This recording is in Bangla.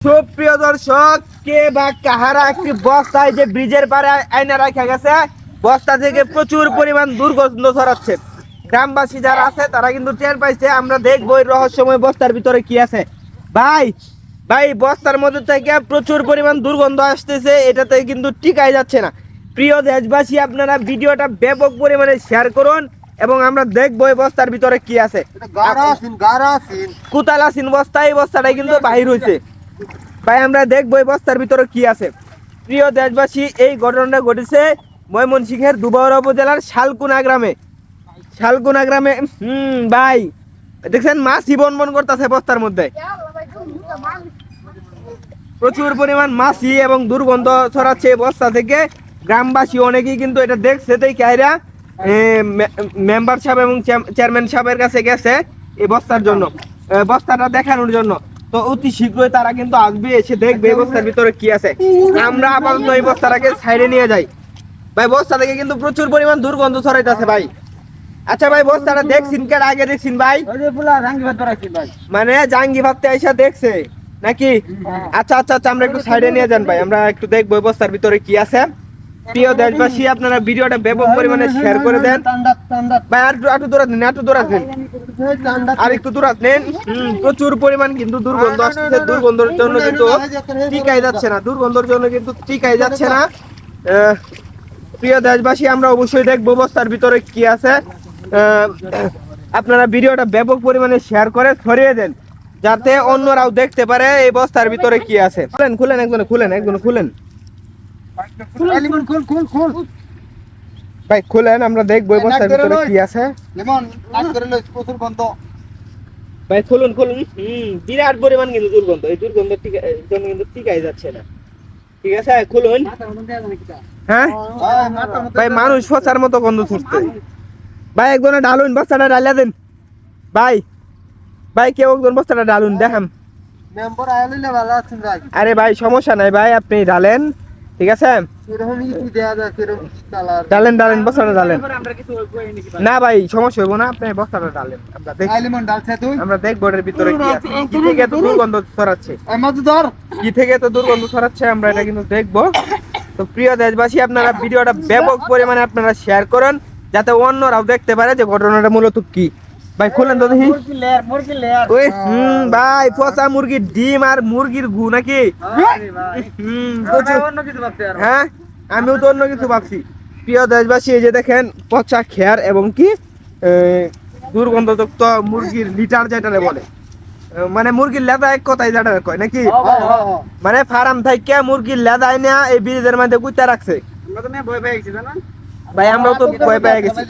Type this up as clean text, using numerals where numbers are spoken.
সুপ্রিয় দর্শক, কে বা কাহারা একটি বস্তায় যে ব্রিজের পারে আইনা রাখা গেছে, বস্তা থেকে প্রচুর পরিমাণ দুর্গন্ধ ছড়াচ্ছে। গ্রামবাসী যারা আছে তারা কিন্তু টের পাইছে। আমরা দেখবো এই রহস্যময় বস্তার ভিতরে কি আছে। ভাই ভাই বস্তার মধ্যে থেকে প্রচুর পরিমাণ দুর্গন্ধ আসতেছে, এটাতে কিন্তু টিকাই যাচ্ছে না। প্রিয় দেশবাসী, আপনারা ভিডিওটা ব্যাপক পরিমাণে শেয়ার করুন এবং আমরা দেখবো এই বস্তার ভিতরে কি আছে। কুতালাসিন বস্তা, এই বস্তাটাই কিন্তু বাহির হয়েছে। ভাই আমরা দেখবো এই বস্তার ভিতরে কি আছে। প্রিয় দেশবাসী, এই ঘটনাটা ঘটেছে ময়মনসিংহের দুবাউড়া উপজেলার শালকুনা গ্রামে। ভাই দেখছেন মাছই বনবন করতেছে বস্তার মধ্যে, প্রচুর পরিমাণ মাছি এবং দুর্গন্ধ ছড়াচ্ছে বস্তা থেকে। গ্রামবাসী অনেকেই কিন্তু এটা দেখছে, তাই কাইরা মেম্বার সাহেব এবং চেয়ারম্যান সাহেবের কাছে গেছে এই বস্তার জন্য, বস্তাটা দেখানোর জন্য। তো অতি শীঘ্রই তারা কিন্তু আসবে, এসে দেখবে এই বস্তার ভিতরে কি আছে। আমরা আপাতত এই বস্তাটাকে সাইডে নিয়ে যাই। ভাই বস্তা থেকে কিন্তু প্রচুর পরিমাণ দুর্গন্ধ ছড়াইতেছে ভাই। আচ্ছা ভাই, বস্তাটা দেখছিন কেন, আগে দেখছিন ভাই? মানে জাঙ্গি ভাবতে আইসা দেখছে নাকি? আচ্ছা আচ্ছা আচ্ছা, আমরা একটু সাইডে নিয়ে যান ভাই, আমরা একটু দেখবো বস্তার ভিতরে কি আছে। প্রিয় দেশবাসী, আপনারা ভিডিওটা ব্যাপক পরিমাণে শেয়ার করে দেন ভাই। একটু দূরাত নেন, একটু দূরাত নেন, আর একটু দূরাত নেন। প্রচুর পরিমাণ কিন্তু দুর্গন্ধ আসছে। দুর্গন্ধের জন্য কিন্তু টিকাই যাচ্ছে না, দুর্গন্ধের জন্য কিন্তু টিকাই যাচ্ছে না। প্রিয় দেশবাসী, আমরা অবশ্যই দেখবো বস্তার ভিতরে কি আছে। আপনারা ভিডিওটা ব্যাপক পরিমাণে শেয়ার করে ছড়িয়ে দেন, যাতে অন্যরাও দেখতে পারে এই বস্তার ভিতরে কি আছে। খুলেন খুলেন, একজনে খুলেন ভাই, খুলেন, আমরা দেখবো এই বস্তার ভিতরে কি আছে। ভাই খুলুন খুলুন। বিরাট পরিমাণ কিন্তু দুর্গন্ধ, এই দুর্গন্ধ জন্য কিন্তু টিকাই যাচ্ছে না। ঠিক আছে, খুলুন। হ্যাঁ ভাই, মানুষ ফসার মতো গন্ধ ছুটছে ভাই। একজনে ডালুন, বস্তাটা ডালিয়া দেন ভাই। ভাই কেউ একজন বস্তাটা ডালুন, দেখাম। আরে ভাই সমস্যা নাই ভাই, আপনি ডালেন, ঠিক আছে? ডালেন ডালেন, বস্তাটা ডালেন। না ভাই সমস্যা হইব না, আপনি বস্তাটা ডালেন, আমরা দেখবো এর ভিতরে কি আছে। কি থেকে এত দুর্গন্ধ ছড়াচ্ছে, আমরা এটা কিন্তু দেখবো। তো প্রিয় দেশবাসী, আপনারা ভিডিওটা ব্যাপক পরিমাণে আপনারা শেয়ার করেন, যাতে অন্যরাও দেখতে পারে যে ঘটনাটা মূলত কি। ভাই খুলেন তো দেখি। ভাই পচা মুরগির ডিম আর মুরগির গু নাকি? হ্যাঁ, আমিও তো অন্য কিছু ভাবছি। প্রিয় দেশবাসী, এই যে দেখেন পচা খেয়ার এবং কি দুর্গন্ধযুক্ত মুরগির লিটার যেটা বলে, মানে মুরগির লেদা এক কথাই যেটা কয় নাকি, মানে ফার্ম থেকে মুরগির লেদাই না এই ব্রিজের মধ্যে কুইতা রাখছে। ভাই আমরাও তো ভয় পেয়ে গেছি।